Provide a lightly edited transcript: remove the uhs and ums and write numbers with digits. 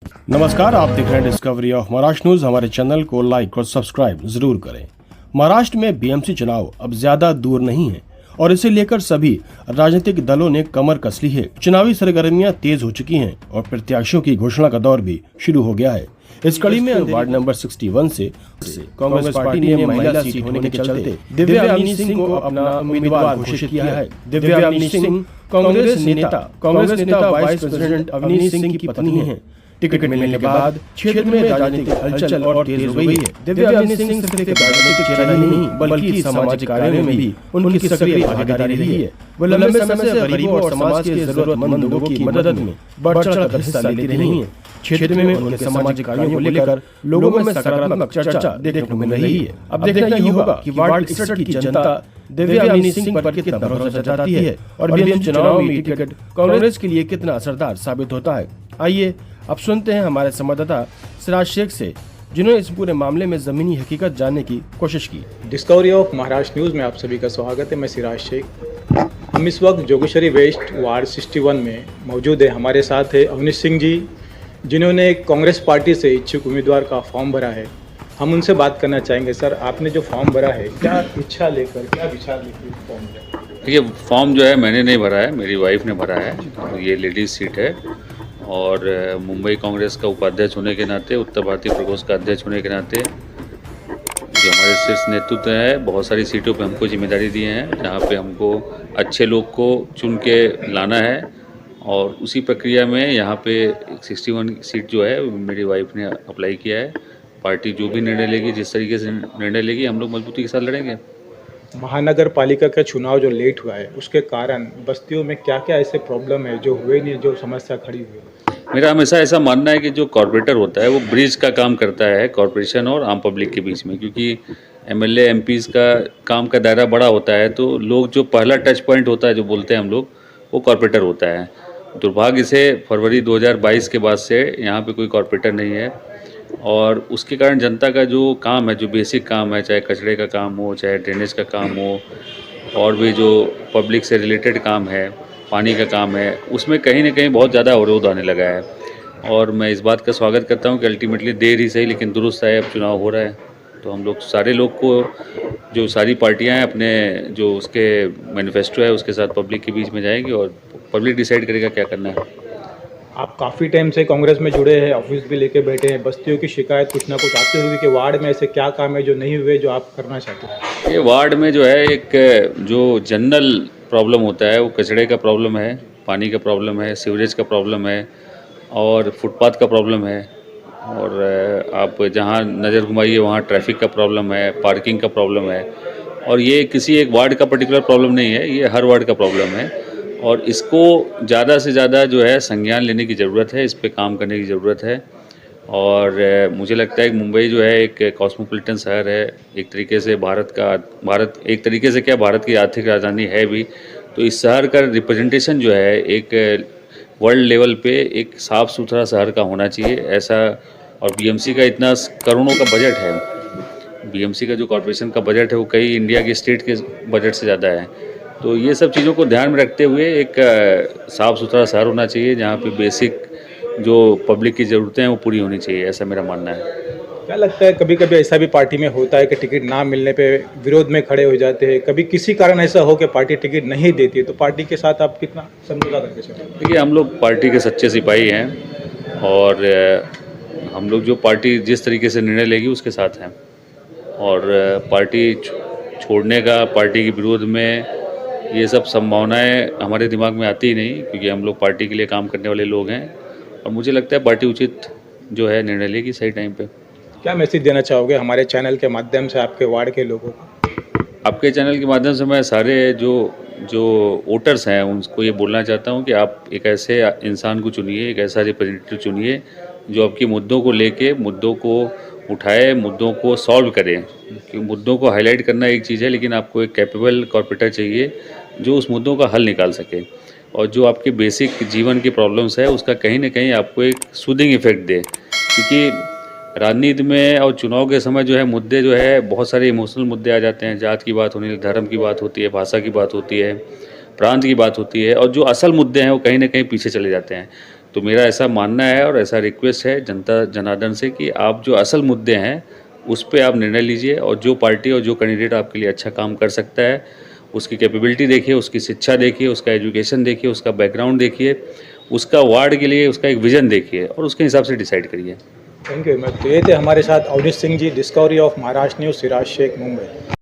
नमस्कार, आप देख रहे हैं डिस्कवरी ऑफ महाराष्ट्र न्यूज। हमारे चैनल को लाइक और सब्सक्राइब जरूर करें। महाराष्ट्र में बीएमसी चुनाव अब ज्यादा दूर नहीं है और इसे लेकर सभी राजनीतिक दलों ने कमर कस ली है। चुनावी सरगर्मियां तेज हो चुकी हैं और प्रत्याशियों की घोषणा का दौर भी शुरू हो गया है। इस कड़ी में वार्ड नंबर 61 से कांग्रेस पार्टी ने महिला सीट होने के चलते दिव्या अवनी सिंह को अपना उम्मीदवार घोषित किया है। दिव्या अवनी सिंह कांग्रेस नेता वाइस प्रेसिडेंट अवनी सिंह की पत्नी है। टिकट मिलने के बाद क्षेत्र में राजनीतिक हलचल और तेज हो गई है। दिव्या अवनी सिंह सिर्फ एक राजनीतिक चेहरा ही नहीं बल्कि सामाजिक कार्यों में भी उनकी सक्रिय भागीदारी रही है। वो लंबे समय से गरीबों और समाज के जरूरतमंद लोगों की मदद में बढ़ चढ़कर हिस्सा लेती रही है। क्षेत्र में उनके सामाजिक कार्यों को लेकर लोगों में सकारात्मक चर्चा देखने को मिल रही है। अब देखना ये होगा कि वार्ड 61 की जनता दिव्या अवनी सिंह पर कितना भरोसा जताती है और बीएमसी चुनाव में टिकट कांग्रेस के लिए कितना असरदार साबित होता है। आइए अब सुनते हैं हमारे संवाददाता सिराज शेख से, जिन्होंने इस पूरे मामले में जमीनी हकीकत जानने की कोशिश की। डिस्कवरी ऑफ महाराष्ट्र न्यूज़ में आप सभी का स्वागत है। मैं सिराज शेख। हम इस वक्त जोगेश्वरी वेस्ट वार्ड 61 में मौजूद है। हमारे साथ है अवनी सिंह जी, जिन्होंने कांग्रेस पार्टी से इच्छुक उम्मीदवार का फॉर्म भरा है। हम उनसे बात करना चाहेंगे। सर, आपने जो फॉर्म भरा है, क्या इच्छा लेकर, क्या विचार लेकर फॉर्म भरा? ये फॉर्म जो है मैंने नहीं भरा है, मेरी वाइफ ने भरा है। ये लेडीज़ सीट है और मुंबई कांग्रेस का उपाध्यक्ष होने के नाते, उत्तर भारतीय प्रकोष्ठ का अध्यक्ष होने के नाते जो हमारे शीर्ष नेतृत्व है, बहुत सारी सीटों पे हमको जिम्मेदारी दिए हैं, जहाँ पे हमको अच्छे लोग को चुन के लाना है। और उसी प्रक्रिया में यहाँ पे 61 सीट जो है मेरी वाइफ ने अप्लाई किया है। पार्टी जो भी निर्णय लेगी, जिस तरीके से निर्णय लेगी, हम लोग मजबूती के साथ लड़ेंगे। महानगर पालिका का चुनाव जो लेट हुआ है, उसके कारण बस्तियों में क्या क्या ऐसे प्रॉब्लम है जो हुए नहीं, जो समस्या खड़ी हुई है? मेरा हमेशा ऐसा मानना है कि जो कॉरपोरेटर होता है वो ब्रिज का काम करता है कॉरपोरेशन और आम पब्लिक के बीच में, क्योंकि एमएलए एमपीज़ का काम का दायरा बड़ा होता है। तो लोग जो पहला टच पॉइंट होता है, जो बोलते हैं हम लोग, वो कॉरपोरेटर होता है। दुर्भाग्य से फरवरी 2022 के बाद से यहाँ पे कोई कॉरपोरेटर नहीं है और उसके कारण जनता का जो काम है, जो बेसिक काम है, चाहे कचरे का काम हो, चाहे ड्रेनेज का काम हो, और भी जो पब्लिक से रिलेटेड काम है, पानी का काम है, उसमें कहीं ना कहीं बहुत ज़्यादा अवरोध आने लगा है। और मैं इस बात का स्वागत करता हूँ कि अल्टीमेटली देर ही सही लेकिन दुरुस्त है, अब चुनाव हो रहा है। तो हम लोग सारे लोग को, जो सारी पार्टियां हैं, अपने जो उसके मैनिफेस्टो है उसके साथ पब्लिक के बीच में जाएंगी और पब्लिक डिसाइड करेगा क्या करना है। आप काफ़ी टाइम से कांग्रेस में जुड़े हैं, ऑफिस भी लेके बैठे हैं। बस्तियों की शिकायत कुछ ना कुछ आती होगी कि वार्ड में ऐसे क्या काम है जो नहीं हुए, जो आप करना चाहते हैं? ये वार्ड में जो है एक जो जनरल प्रॉब्लम होता है, वो कचड़े का प्रॉब्लम है, पानी का प्रॉब्लम है, सीवरेज का प्रॉब्लम है और फुटपाथ का प्रॉब्लम है। और आप जहाँ नज़र घुमाइए वहाँ ट्रैफिक का प्रॉब्लम है, पार्किंग का प्रॉब्लम है। और ये किसी एक वार्ड का पर्टिकुलर प्रॉब्लम नहीं है, ये हर वार्ड का प्रॉब्लम है और इसको ज़्यादा से ज़्यादा जो है संज्ञान लेने की ज़रूरत है, इस पे काम करने की ज़रूरत है। और मुझे लगता है कि मुंबई जो है एक कॉस्मोपॉलिटन शहर है, एक तरीके से भारत एक तरीके से क्या, भारत की आर्थिक राजधानी है भी। तो इस शहर का रिप्रेजेंटेशन जो है एक वर्ल्ड लेवल पे एक साफ़ सुथरा शहर का होना चाहिए, ऐसा। और बीएमसी का इतना करोड़ों का बजट है, बीएमसी का जो कॉर्पोरेशन का बजट है वो कई इंडिया के स्टेट के बजट से ज़्यादा है। तो ये सब चीज़ों को ध्यान में रखते हुए एक साफ़ सुथरा शहर होना चाहिए, जहाँ पे बेसिक जो पब्लिक की ज़रूरतें हैं वो पूरी होनी चाहिए, ऐसा मेरा मानना है। क्या लगता है, कभी कभी ऐसा भी पार्टी में होता है कि टिकट ना मिलने पे विरोध में खड़े हो जाते हैं? कभी किसी कारण ऐसा हो कि पार्टी टिकट नहीं देती है, तो पार्टी के साथ आप कितना समझौता करके चलते हैं? देखिए, हम लोग पार्टी के सच्चे सिपाही हैं और हम लोग जो पार्टी जिस तरीके से निर्णय लेगी उसके साथ हैं। और पार्टी छोड़ने का, पार्टी के विरोध में, ये सब संभावनाएं हमारे दिमाग में आती ही नहीं, क्योंकि हम लोग पार्टी के लिए काम करने वाले लोग हैं और मुझे लगता है पार्टी उचित जो है निर्णय लेगी सही टाइम पे। क्या मैसेज देना चाहोगे हमारे चैनल के माध्यम से आपके वार्ड के लोगों को? आपके चैनल के माध्यम से मैं सारे जो वोटर्स हैं उनको ये बोलना चाहता हूँ कि आप एक ऐसे इंसान को चुनिए, एक ऐसा रिप्रेजेंटेटिव चुनिए जो आपके मुद्दों को लेके, मुद्दों को उठाए, मुद्दों को सॉल्व करें। कि मुद्दों को हाईलाइट करना एक चीज़ है, लेकिन आपको एक कैपेबल कॉर्पोरेटर चाहिए जो उस मुद्दों का हल निकाल सके और जो आपके बेसिक जीवन की प्रॉब्लम्स है उसका कहीं ना कहीं आपको एक सूदिंग इफेक्ट दे। क्योंकि राजनीति में और चुनाव के समय जो है मुद्दे जो है बहुत सारे इमोशनल मुद्दे आ जाते हैं। जात की बात होनी, धर्म की बात होती है, भाषा की बात होती है, प्रांत की बात होती है और जो असल मुद्दे हैं वो कहीं ना कहीं पीछे चले जाते हैं। तो मेरा ऐसा मानना है और ऐसा रिक्वेस्ट है जनता जनार्दन से कि आप जो असल मुद्दे हैं उस पे आप निर्णय लीजिए, और जो पार्टी और जो कैंडिडेट आपके लिए अच्छा काम कर सकता है उसकी कैपेबिलिटी देखिए, उसकी शिक्षा देखिए, उसका एजुकेशन देखिए, उसका बैकग्राउंड देखिए, उसका वार्ड के लिए उसका एक विज़न देखिए और उसके हिसाब से डिसाइड करिए। Thank you. तो ये थे हमारे साथ Avnish Singh ji, Discovery of Maharashtra news, Siraj Shaikh, Mumbai.